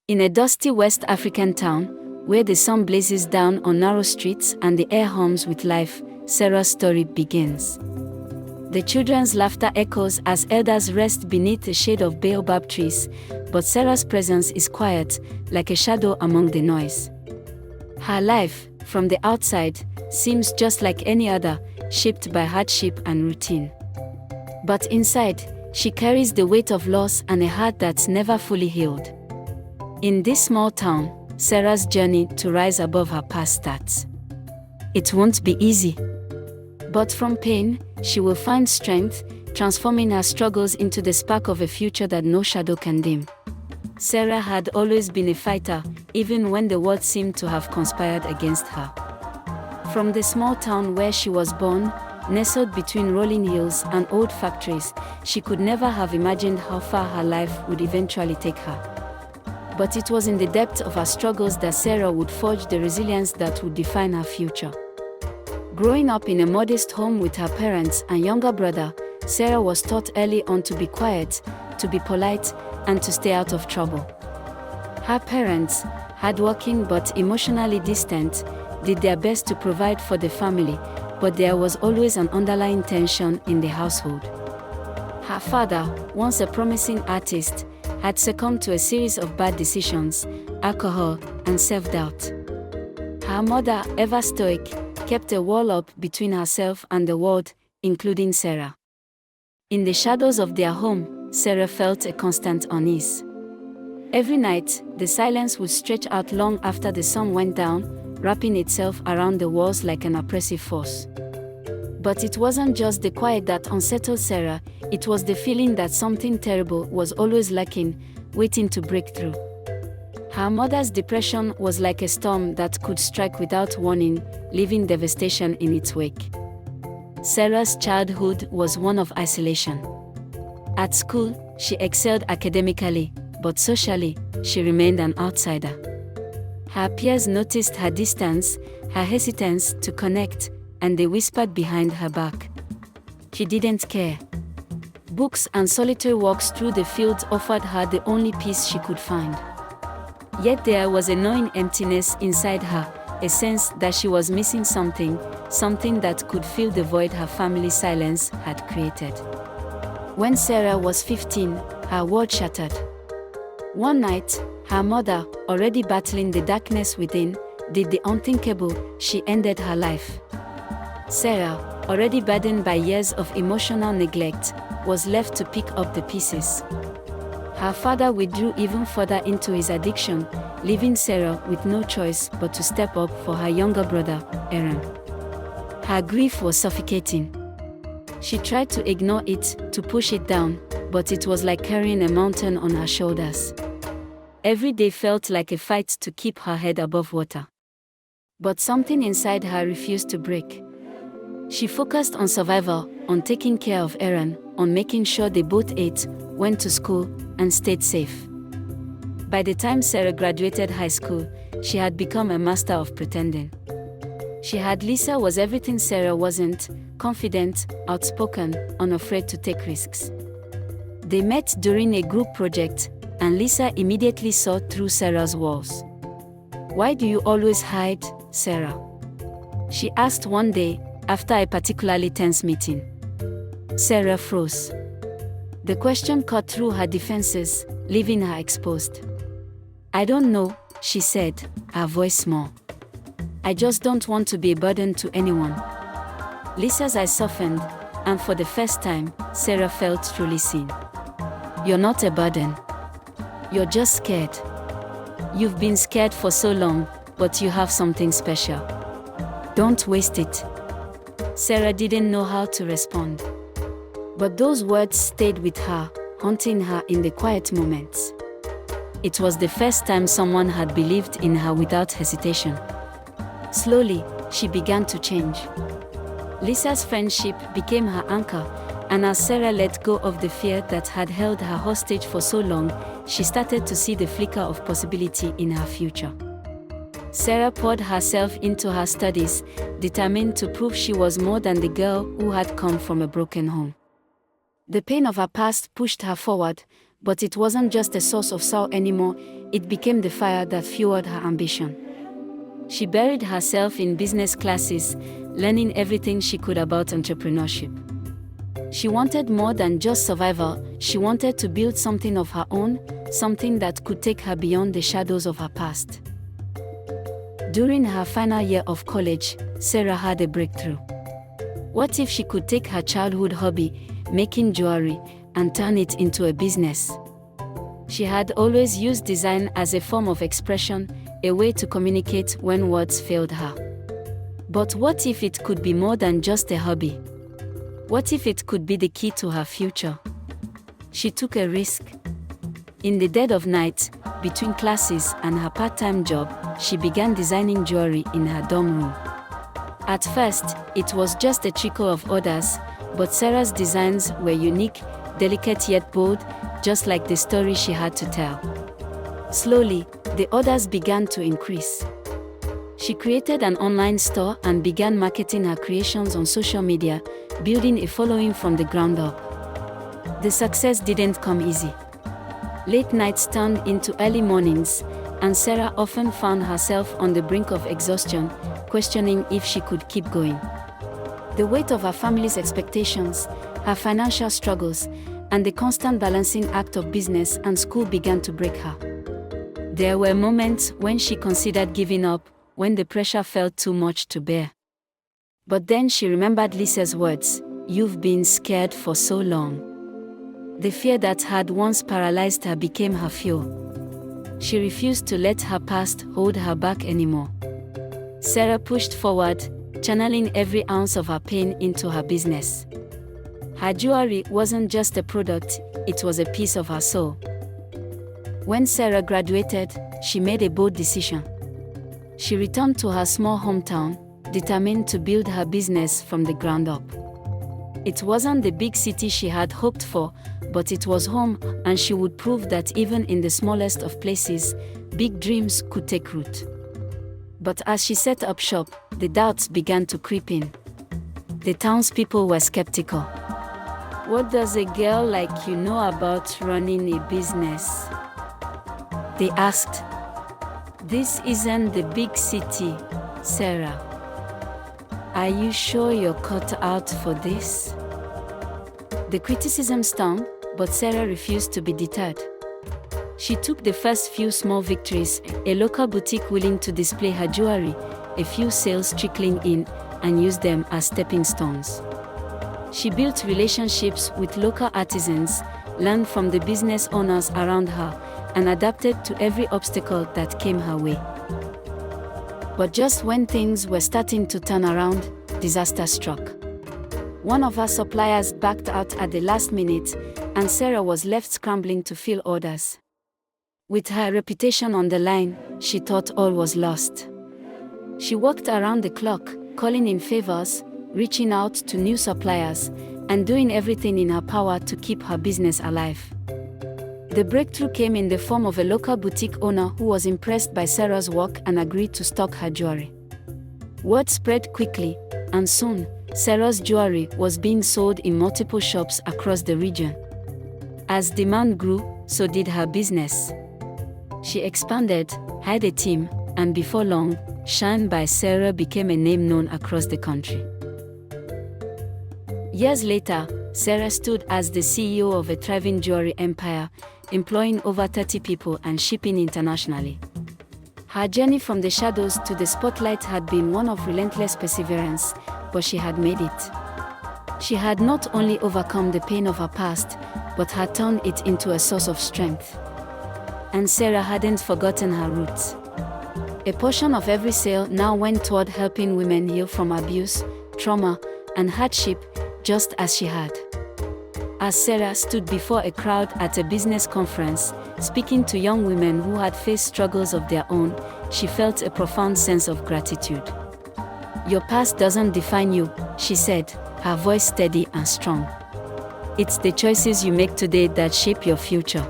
In a dusty West African town, where the sun blazes down on narrow streets and the air hums with life, Sarah's story begins. The children's laughter echoes as elders rest beneath the shade of baobab trees, but Sarah's presence is quiet, like a shadow among the noise. Her life, from the outside, seems just like any other, shaped by hardship and routine. But inside, she carries the weight of loss and a heart that's never fully healed. In this small town, Sarah's journey to rise above her past starts. It won't be easy. But from pain, she will find strength, transforming her struggles into the spark of a future that no shadow can dim. Sarah had always been a fighter, even when the world seemed to have conspired against her. From the small town where she was born, nestled between rolling hills and old factories, she could never have imagined how far her life would eventually take her. But it was in the depth of her struggles that Sarah would forge the resilience that would define her future. Growing up in a modest home with her parents and younger brother, Sarah was taught early on to be quiet, to be polite, and to stay out of trouble. Her parents, hardworking but emotionally distant, did their best to provide for the family, but there was always an underlying tension in the household. Her father, once a promising artist, had succumbed to a series of bad decisions, alcohol, and self-doubt. Her mother, ever stoic, kept a wall up between herself and the world, including Sarah. In the shadows of their home, Sarah felt a constant unease. Every night, the silence would stretch out long after the sun went down, wrapping itself around the walls like an oppressive force. But it wasn't just the quiet that unsettled Sarah, it was the feeling that something terrible was always lurking, waiting to break through. Her mother's depression was like a storm that could strike without warning, leaving devastation in its wake. Sarah's childhood was one of isolation. At school, she excelled academically, but socially, she remained an outsider. Her peers noticed her distance, her hesitance to connect, and they whispered behind her back. She didn't care. Books and solitary walks through the fields offered her the only peace she could find. Yet there was a gnawing emptiness inside her, a sense that she was missing something that could fill the void her family's silence had created. When Sarah was 15, her world shattered. One night, her mother, already battling the darkness within, did the unthinkable. She ended her life. Sarah, already burdened by years of emotional neglect, was left to pick up the pieces. Her father withdrew even further into his addiction, leaving Sarah with no choice but to step up for her younger brother, Aaron. Her grief was suffocating. She tried to ignore it, to push it down, but it was like carrying a mountain on her shoulders. Every day felt like a fight to keep her head above water. But something inside her refused to break. She focused on survival, on taking care of Aaron, on making sure they both ate, went to school, and stayed safe. By the time Sarah graduated high school, she had become a master of pretending. Lisa was everything Sarah wasn't: confident, outspoken, unafraid to take risks. They met during a group project, and Lisa immediately saw through Sarah's walls. "Why do you always hide, Sarah?" she asked one day, after a particularly tense meeting. Sarah froze. The question cut through her defenses, leaving her exposed. "I don't know," she said, her voice small. "I just don't want to be a burden to anyone." Lisa's eyes softened, and for the first time, Sarah felt truly seen. "You're not a burden. You're just scared. You've been scared for so long, but you have something special. Don't waste it." Sarah didn't know how to respond. But those words stayed with her, haunting her in the quiet moments. It was the first time someone had believed in her without hesitation. Slowly, she began to change. Lisa's friendship became her anchor, and as Sarah let go of the fear that had held her hostage for so long, she started to see the flicker of possibility in her future. Sarah poured herself into her studies, determined to prove she was more than the girl who had come from a broken home. The pain of her past pushed her forward, But it wasn't just a source of soul anymore, it became the fire that fueled her ambition. She buried herself in business classes, learning everything she could about entrepreneurship. She wanted more than just survival, she wanted to build something of her own, something that could take her beyond the shadows of her past. During her final year of college, Sarah had a breakthrough. What if she could take her childhood hobby, making jewelry, and turn it into a business? She had always used design as a form of expression, a way to communicate when words failed her. But what if it could be more than just a hobby? What if it could be the key to her future? She took a risk. In the dead of night, between classes and her part-time job, she began designing jewelry in her dorm room. At first, it was just a trickle of orders, but Sarah's designs were unique, delicate yet bold, just like the story she had to tell. Slowly, the orders began to increase. She created an online store and began marketing her creations on social media, building a following from the ground up. The success didn't come easy. Late nights turned into early mornings, and Sarah often found herself on the brink of exhaustion, questioning if she could keep going. The weight of her family's expectations, her financial struggles, and the constant balancing act of business and school began to break her. There were moments when she considered giving up, when the pressure felt too much to bear. But then she remembered Lisa's words, "You've been scared for so long." The fear that had once paralyzed her became her fuel. She refused to let her past hold her back anymore. Sarah pushed forward, channeling every ounce of her pain into her business. Her jewelry wasn't just a product, it was a piece of her soul. When Sarah graduated, she made a bold decision. She returned to her small hometown, determined to build her business from the ground up. It wasn't the big city she had hoped for, but it was home, and she would prove that even in the smallest of places, big dreams could take root. But as she set up shop, the doubts began to creep in. The townspeople were skeptical. "What does a girl like you know about running a business?" they asked. "This isn't the big city, Sarah. Are you sure you're cut out for this?" The criticism stung, but Sarah refused to be deterred. She took the first few small victories, a local boutique willing to display her jewelry, a few sales trickling in, and used them as stepping stones. She built relationships with local artisans, learned from the business owners around her, and adapted to every obstacle that came her way. But just when things were starting to turn around, disaster struck. One of her suppliers backed out at the last minute, and Sarah was left scrambling to fill orders. With her reputation on the line, she thought all was lost. She worked around the clock, calling in favors, reaching out to new suppliers, and doing everything in her power to keep her business alive. The breakthrough came in the form of a local boutique owner who was impressed by Sarah's work and agreed to stock her jewelry. Word spread quickly, and soon, Sarah's jewelry was being sold in multiple shops across the region. As demand grew, so did her business. She expanded, had a team, and before long, Shine by Sarah became a name known across the country. Years later, Sarah stood as the CEO of a thriving jewelry empire, employing over 30 people and shipping internationally. Her journey from the shadows to the spotlight had been one of relentless perseverance, but she had made it. She had not only overcome the pain of her past, but had turned it into a source of strength. And Sarah hadn't forgotten her roots. A portion of every sale now went toward helping women heal from abuse, trauma, and hardship, just as she had. As Sarah stood before a crowd at a business conference, speaking to young women who had faced struggles of their own, she felt a profound sense of gratitude. "Your past doesn't define you," she said, her voice steady and strong. "It's the choices you make today that shape your future."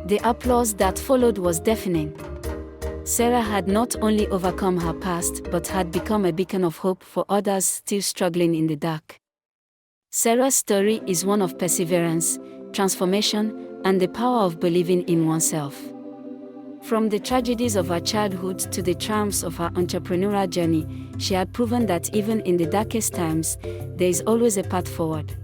The applause that followed was deafening. Sarah had not only overcome her past but had become a beacon of hope for others still struggling in the dark. Sarah's story is one of perseverance, transformation, and the power of believing in oneself. From the tragedies of her childhood to the triumphs of her entrepreneurial journey, she had proven that even in the darkest times, there is always a path forward.